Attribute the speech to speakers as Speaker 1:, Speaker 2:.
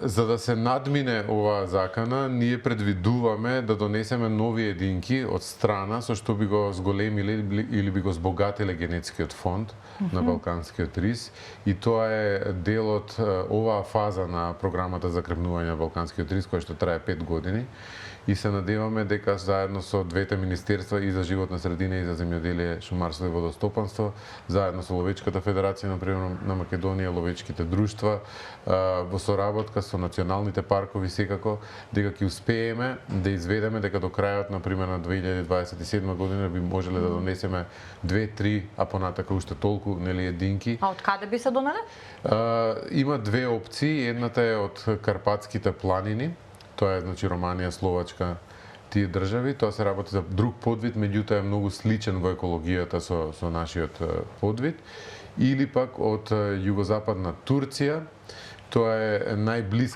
Speaker 1: За да се надмине оваа закана, ние предвидуваме да донесеме нови единки од страна со што би го зголемиле или би го збогатиле генетскиот фонд на балканскиот рис, и тоа е дел од оваа фаза на програмата за крмнување на балканскиот рис, која што трае 5 години, и се надеваме дека заедно со двете министерства, и за животна средина и за земјоделие, шумарство и водостопанство, заедно со Ловечката федерација например на Македонија, ловечките друштва, во соработка со националните паркови секако, дека ќе успееме да изведеме дека до крајот например на 2027 година би можеле да донесеме 2-3, а понатака уште толку, нели, единки.
Speaker 2: А од каде би се донеле?
Speaker 1: Има две опции. Едната е од Карпатските планини. Тоа е, значи, Романија, Словачка, тие држави. Тоа се работи за друг подвид, меѓутоа е многу сличен во екологијата со нашиот подвид. Или пак од југозападна Турција. Тоа е најблиска